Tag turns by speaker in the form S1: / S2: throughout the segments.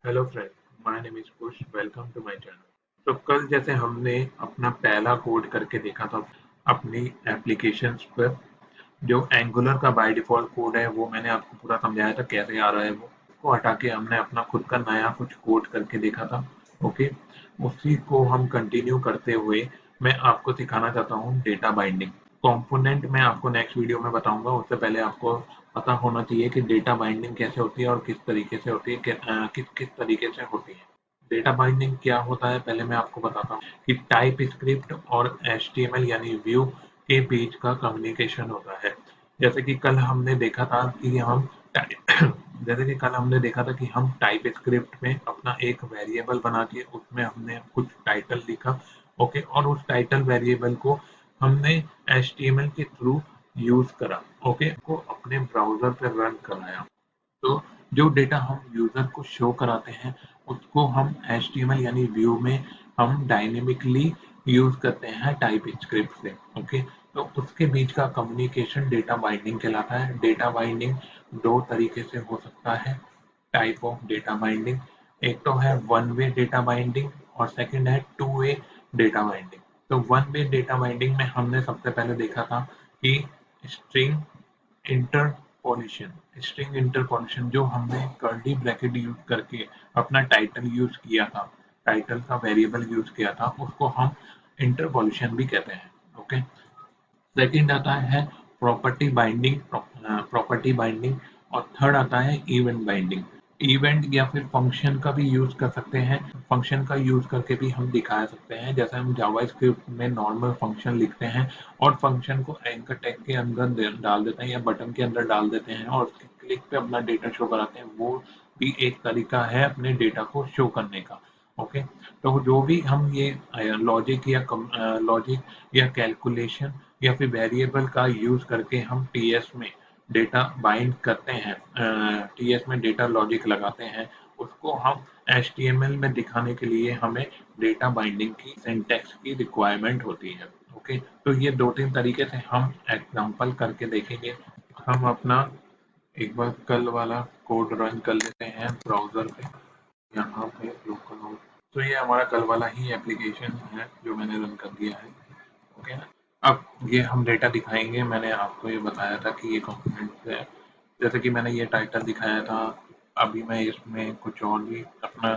S1: Hello friend, my name is Kush. Welcome to my channel. तो कल जैसे हमने अपना पहला कोड करके देखा था अपनी एप्लीकेशंस पर, जो एंगुलर का बाय डिफॉल्ट कोड है वो मैंने आपको पूरा समझाया था कैसे आ रहा है। वो उसको हटा के हमने अपना खुद का नया कुछ कोड करके देखा था। ओके, उसी को हम कंटिन्यू करते हुए मैं आपको सिखाना चाहता हूँ डेटा बाइंडिंग कंपोनेंट। मैं आपको नेक्स्ट वीडियो में बताऊंगा। उससे पहले आपको पता होना चाहिए कि डेटा बाइंडिंग कैसे होती है और किस तरीके से होती है, किस किस तरीके से होती है। डेटा बाइंडिंग क्या होता है पहले मैं आपको बताता हूँ कि टाइप स्क्रिप्ट और HTML यानी व्यू के बीच का कम्युनिकेशन होता है। जैसे कि कल हमने देखा था कि हम जैसे कि कल हमने देखा था कि हम टाइप स्क्रिप्ट में अपना एक वेरिएबल बना के उसमें हमने कुछ टाइटल लिखा। ओके, और उस टाइटल वेरिएबल को हमने HTML के थ्रू यूज करा। ओके, को अपने ब्राउजर पे रन कराया। तो जो डेटा हम यूजर को शो कराते हैं उसको हम HTML यानी व्यू में हम डायनेमिकली यूज करते हैं टाइप स्क्रिप्ट से। ओके, तो उसके बीच का कम्युनिकेशन डेटा बाइंडिंग कहलाता है। डेटा बाइंडिंग दो तरीके से हो सकता है। टाइप ऑफ डेटा बाइंडिंग, एक तो है वन वे डेटा बाइंडिंग और सेकंड है टू वे डेटा बाइंडिंग। तो वन वे डेटा बाइंडिंग में हमने सबसे पहले देखा था कि स्ट्रिंग इंटरपोलेशन स्ट्रिंग इंटरपोलेशन जो हमने कर्ली ब्रैकेट यूज करके अपना टाइटल यूज किया था, टाइटल का वेरिएबल यूज किया था, उसको हम इंटरपोलेशन भी कहते हैं। ओके, सेकंड आता है प्रॉपर्टी बाइंडिंग और थर्ड आता है इवेंट बाइंडिंग। इवेंट या फिर फंक्शन का भी यूज कर सकते हैं। फंक्शन का यूज करके भी हम दिखा सकते हैं। जैसे हम जावास्क्रिप्ट में नॉर्मल फंक्शन लिखते हैं और फंक्शन को एंकर टैग के अंदर डाल देते हैं या बटन के अंदर डाल देते हैं और उसके क्लिक पे अपना डेटा शो कराते हैं। वो भी एक तरीका है अपने डेटा को शो करने का। ओके, तो जो भी हम ये लॉजिक या कैलकुलेशन या फिर वेरिएबल का यूज करके हम टीएस में डेटा बाइंड करते हैं, टीएस में डेटा लॉजिक लगाते हैं, उसको हम HTML में दिखाने के लिए हमें डेटा बाइंडिंग की सिंटैक्स की रिक्वायरमेंट होती है। ओके, तो ये दो तीन तरीके से हम एग्जांपल करके देखेंगे। हम अपना एक बार कल वाला कोड रन कर लेते हैं ब्राउजर पे, यहाँ पे लोकल होस्ट। तो ये हमारा कल वाला ही एप्लीकेशन है जो मैंने रन कर दिया है। ओके ना, अब ये हम डेटा दिखाएंगे। मैंने आपको ये बताया था कि ये कंपोनेंट है। जैसे कि मैंने ये टाइटल दिखाया था, अभी मैं इसमें कुछ और भी अपना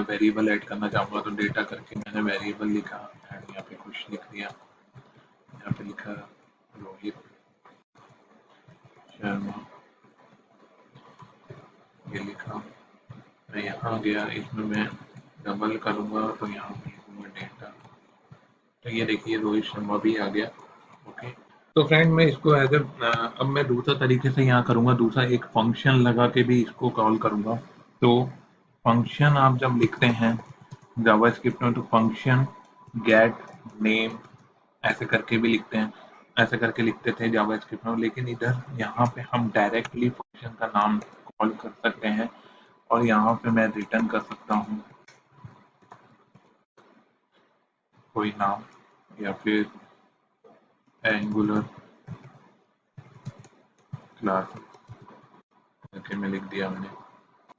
S1: वेरिएबल ऐड करना चाहूँगा। तो डेटा करके मैंने वेरिएबल लिखा एंड यहाँ पे कुछ लिख दिया। यहाँ पे लिखा रोहित शर्मा, ये लिखा। मैं यहाँ गया, इसमें मैं डबल करूँगा तो यहाँ पे लिखूँगा डेटा। तो ये देखिए रोहित शर्मा भी आ गया। ओके, तो फ्रेंड मैं इसको अब मैं दूसरा तरीके से यहाँ करूँगा। दूसरा एक फंक्शन लगा के भी इसको कॉल करूँगा। तो फंक्शन आप जब लिखते हैं जावास्क्रिप्ट में तो फंक्शन गेट नेम ऐसे करके भी लिखते हैं, ऐसे करके लिखते थे जावास्क्रिप्ट में। लेकिन इधर यहाँ पे हम डायरेक्टली फंक्शन का नाम कॉल कर सकते हैं और यहाँ पे मैं रिटर्न कर सकता हूँ कोई नाम या फिर एंगुलर क्लास करके मैं लिख दिया मैंने।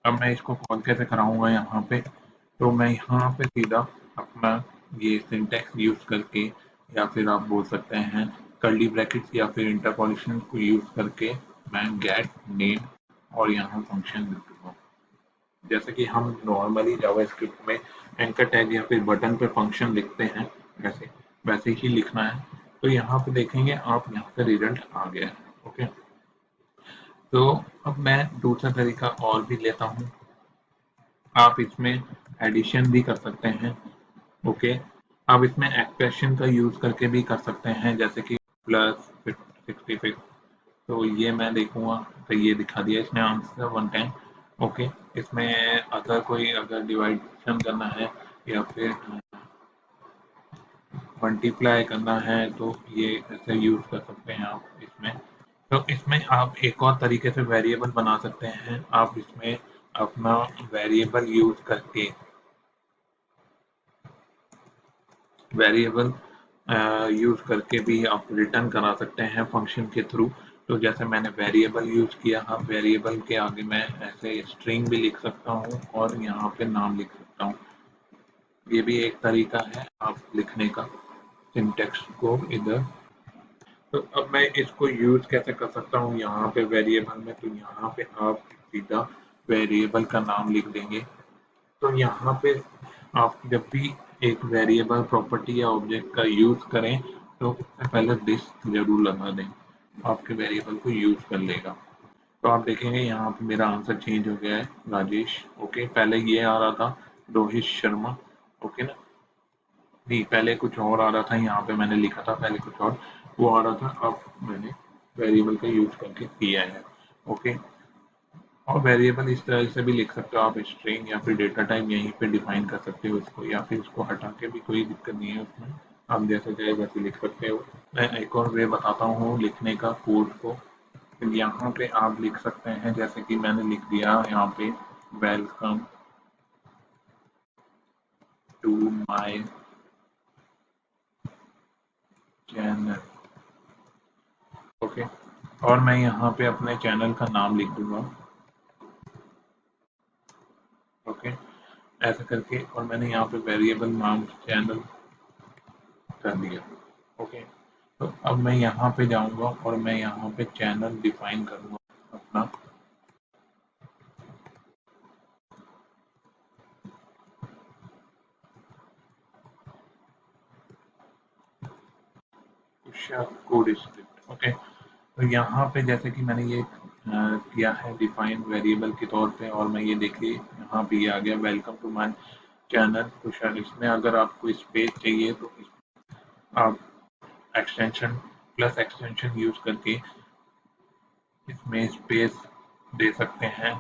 S1: अब मैं इसको कॉल कैसे कराऊंगा यहाँ पे, तो मैं यहाँ पे सीधा अपना ये सिंटैक्स यूज करके या फिर आप बोल सकते हैं कर्ली ब्रैकेट्स या फिर इंटरपोलेशन को यूज करके मैं गेट नेम और यहाँ फंक्शन लिख दूंगा। जैसे कि हम नॉर्मली जावास्क्रिप्ट में एंकर टैग या फिर बटन पे फंक्शन लिखते हैं, वैसे वैसे ही लिखना है। तो यहाँ पे देखेंगे आप, यहाँ पे रिजल्ट आ गया है। ओके, तो अब मैं दूसरा तरीका और भी लेता हूँ। आप इसमें एडिशन भी कर सकते हैं। ओके, आप इसमें एक्सप्रेशन का यूज करके भी कर सकते हैं, जैसे कि +66। तो ये मैं देखूंगा तो ये दिखा दिया इसने आंसर 110। ओके, इसमें अगर कोई अगर डिवाइडेशन करना है या फिर मल्टीप्लाई करना है तो ये ऐसे यूज कर सकते हैं आप इसमें। तो इसमें आप एक और तरीके से वेरिएबल बना सकते हैं। आप इसमें अपना वेरिएबल यूज करके भी आप रिटर्न करा सकते हैं फंक्शन के थ्रू। तो जैसे मैंने वेरिएबल यूज किया, हाँ वेरिएबल के आगे मैं ऐसे स्ट्रिंग भी लिख सकता हूँ और यहाँ पे नाम लिख सकता हूँ। ये भी एक तरीका है आप लिखने का सिंटेक्स को इधर। तो अब मैं इसको यूज कैसे कर सकता हूँ यहाँ पे वेरिएबल में, तो यहाँ पे आप सीधा वेरिएबल का नाम लिख देंगे। तो यहाँ पे आप जब भी एक वेरिएबल प्रॉपर्टी या ऑब्जेक्ट का यूज करें तो उससे पहले दिस जरूर लगा दें, आपके वेरिएबल को यूज कर लेगा। तो आप देखेंगे यहाँ पे मेरा आंसर चेंज हो गया है, राजेश। ओके, पहले ये आ रहा था रोहित शर्मा। ओके ना, नहीं पहले कुछ और आ रहा था, यहाँ पे मैंने लिखा था पहले कुछ और, वो आ रहा था, अब मैंने वेरिएबल का यूज करके किया है। ओके, और वेरिएबल इस तरह से भी लिख सकते हो आप, स्ट्रिंग या फिर डेटा टाइप यहीं पे डिफाइन कर सकते हो इसको, या फिर इसको हटा के भी कोई दिक्कत नहीं है उसमें, आप जैसे चाहे वैसे लिख सकते हो। मैं एक और वे बताता हूँ लिखने का कोड को। यहाँ पे आप लिख सकते हैं, जैसे कि मैंने लिख दिया यहाँ पे, welcome to my channel. Okay, और मैं यहाँ पे अपने चैनल का नाम लिख दूंगा। ओके, ऐसा करके, और मैंने यहाँ पे वेरिएबल नाम चैनल कर दिया। ओके, तो अब मैं यहाँ पे जाऊंगा और मैं यहाँ पे चैनल डिफाइन करूंगा अपना। Code script. ओके, तो यहाँ पे जैसे कि मैंने ये किया है डिफाइन वेरिएबल के तौर पे, और मैं ये देखिए यहाँ पे ये आ गया welcome to my channel Tushar. इसमें अगर आपको स्पेस चाहिए तो आप एक्सटेंशन प्लस एक्सटेंशन यूज करके इसमें स्पेस दे सकते हैं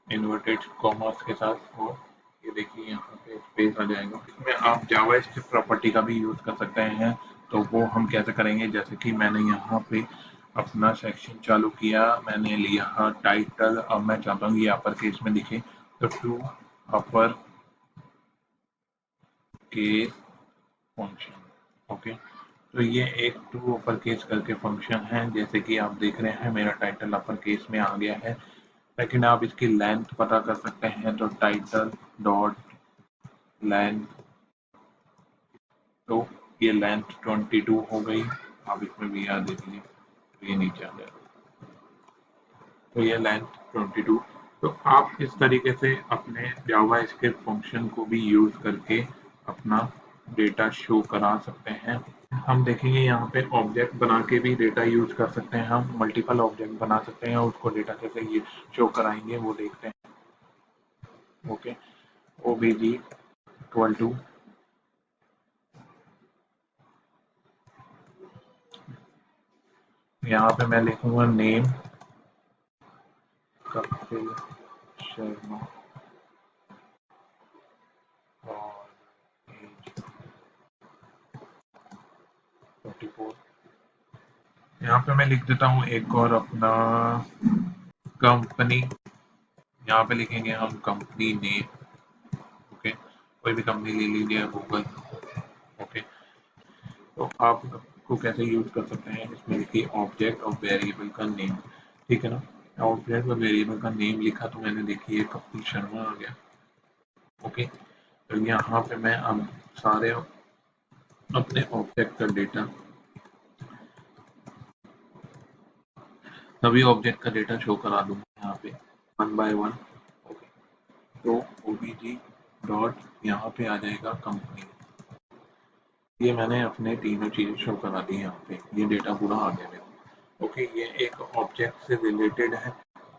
S1: इन्वर्टेड कॉमर्स के साथ। और ये देखिए यहाँ पे स्पेस आ जाएगा। इसमें आप जावास्क्रिप्ट प्रॉपर्टी का भी यूज कर सकते हैं, तो वो हम कैसे करेंगे, जैसे कि मैंने यहाँ पे अपना सेक्शन चालू किया, मैंने लिया टाइटल, अब मैं चाहता हूँ ये अपर केस में दिखे, तो to upper case function. Okay, तो ये एक टू अपर केस करके फंक्शन है, जैसे कि आप देख रहे हैं मेरा टाइटल अपर केस में आ गया है। लेकिन आप इसकी लेंथ पता कर सकते हैं, तो टाइटल डॉट लेंथ, तो ये लेंथ 22 हो गई। आप इसमें वी आर दे दीजिए तो ये नीचे आ जाएगा, तो ये लेंथ 22। तो आप इस तरीके से अपने जावा स्क्रिप्ट फंक्शन को भी यूज करके अपना डेटा शो करा सकते हैं। हम देखेंगे यहाँ पे ऑब्जेक्ट बना के भी डेटा यूज कर सकते हैं, हम मल्टीपल ऑब्जेक्ट बना सकते हैं, उसको डेटा कैसे ये शो कराएंगे वो देखते हैं। ओके, ओबीजी इक्वल टू, यहाँ पे मैं लिखूंगा नेम कपिल शर्मा और एज 44। यहाँ पे मैं लिख देता हूँ एक और अपना कंपनी, यहाँ पे लिखेंगे हम कंपनी नेम। ओके, कोई भी कंपनी ले लीजिए, गूगल। ओके, तो आप को कैसे यूज कर सकते हैं, इसमें लिखिए ऑब्जेक्ट और वेरिएबल का नेम। ठीक है ना, ऑब्जेक्ट और वेरिएबल का नेम लिखा तो मैंने, देखिए कपिल शर्मा आ गया। ओके, तो यहाँ पे मैं अब सारे अपने ऑब्जेक्ट का डेटा, सभी ऑब्जेक्ट का डेटा शो करा दूंगा यहाँ पे वन बाय वन। ओके, तो ओबीजी डॉट यहाँ पे आ जाएगा कंपनी, ये मैंने अपने तीनों चीजें शो करा दी यहाँ पे, ये डेटा पूरा आ गया मेरा। ओके, ये एक ऑब्जेक्ट से रिलेटेड है,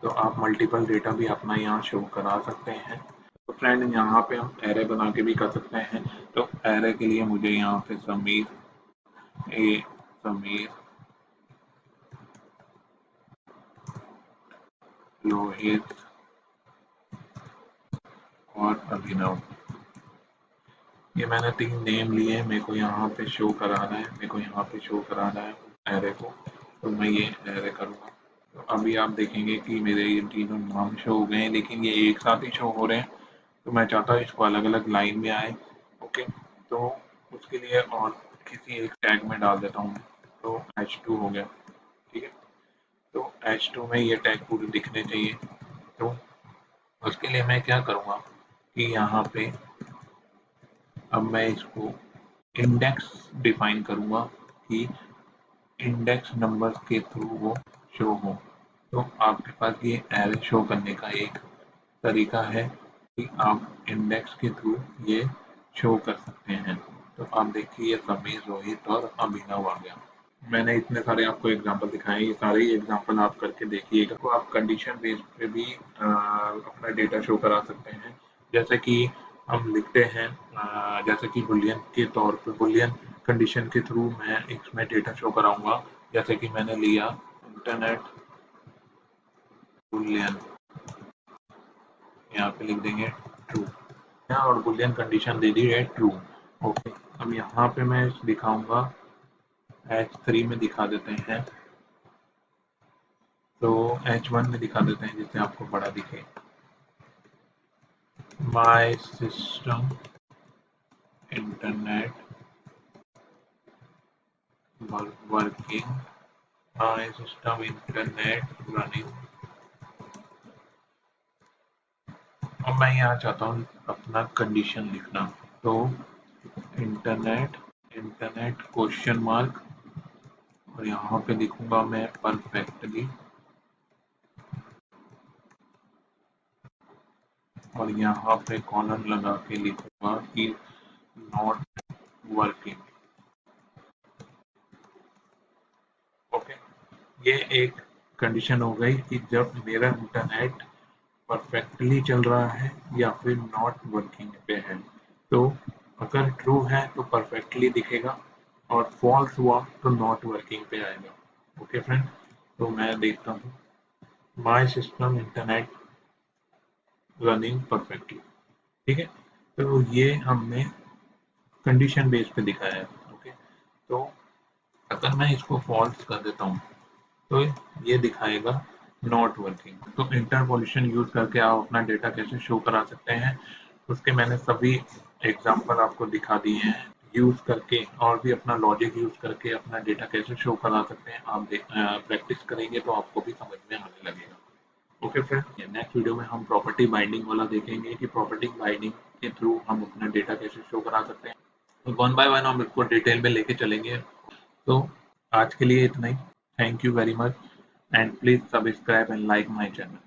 S1: तो आप मल्टीपल डेटा भी अपना यहाँ शो करा सकते हैं। तो फ्रेंड यहाँ पे हम एरे बना के भी कर सकते हैं, तो एरे के लिए मुझे यहाँ पे समीर रोहित और अभिनव, ये मैंने तीन नेम लिए, मेरे को यहाँ पे शो कराना है, मेरे को यहाँ पे शो कराना है एरे को, तो मैं ये एरे करूँगा। तो अभी आप देखेंगे कि मेरे ये तीनों नाम शो हो गए हैं, लेकिन ये एक साथ ही शो हो रहे हैं, तो मैं चाहता हूँ इसको अलग अलग लाइन में आए। ओके, तो उसके लिए और किसी एक टैग में डाल देता हूँ, तो H2 हो गया। ठीक है, तो H2 में ये टैग पूरे दिखने चाहिए। तो उसके लिए मैं क्या करूँगा कि यहाँ पे अब मैं इसको इंडेक्स डिफाइन करूँगा कि इंडेक्स नंबर्स के थ्रू वो शो हो। तो आपके पास ये एरे शो करने का एक तरीका है कि आप इंडेक्स के थ्रू ये शो कर सकते हैं। तो आप देखिए ये समीर, रोहित और अभिनव आ गया। मैंने इतने सारे आपको एग्जांपल दिखाए, ये सारे ही एग्जांपल आप करके देखिएगा। तो आप कंडीशन बेस पे भी अपना डेटा शो करा सकते हैं। जैसे कि हम लिखते हैं जैसे कि बुलियन के तौर पे बुलियन कंडीशन के थ्रू मैं इसमें डेटा शो कराऊंगा। जैसे कि मैंने लिया इंटरनेट बुलियन, यहाँ पे लिख देंगे ट्रू और बुलियन कंडीशन दे दी है ट्रू। ओके, अब यहाँ पे मैं दिखाऊंगा H3 में दिखा देते हैं। तो H1 में दिखा देते हैं जिससे आपको बड़ा दिखे। My system internet working, my system internet running. अब मैं यहाँ चाहता हूँ अपना कंडीशन लिखना। तो इंटरनेट इंटरनेट क्वेश्चन मार्क और यहाँ पे लिखूंगा मैं परफेक्टली और यहाँ पे कॉलन लगा के लिखूंगा कि नॉट वर्किंग। ओके, ये एक कंडीशन हो गई कि जब मेरा इंटरनेट परफेक्टली चल रहा है या फिर नॉट वर्किंग पे है। तो अगर ट्रू है तो परफेक्टली दिखेगा और फॉल्स हुआ तो नॉट वर्किंग पे आएगा। ओके फ्रेंड, तो मैं देखता हूँ my system internet running perfectly. ठीक है, तो ये हमने कंडीशन बेस पे दिखाया है। ओके, तो अगर मैं इसको फॉल्स कर देता हूँ तो ये दिखाएगा नॉट वर्किंग। तो इंटरपोलेशन यूज करके आप अपना डेटा कैसे शो करा सकते हैं, उसके मैंने सभी एग्जांपल आपको दिखा दिए हैं। यूज करके और भी अपना लॉजिक यूज करके अपना डेटा कैसे शो करा सकते हैं, आप प्रैक्टिस करेंगे तो आपको भी समझ में आने लगेगा। ओके फ्रेंड, नेक्स्ट वीडियो में हम प्रॉपर्टी बाइंडिंग वाला देखेंगे कि प्रॉपर्टी बाइंडिंग के थ्रू हम अपना डेटा कैसे शो करा सकते हैं। तो वन बाय वन हम इसको डिटेल में लेके चलेंगे। तो आज के लिए इतना ही। Thank you very much and please subscribe and like my channel.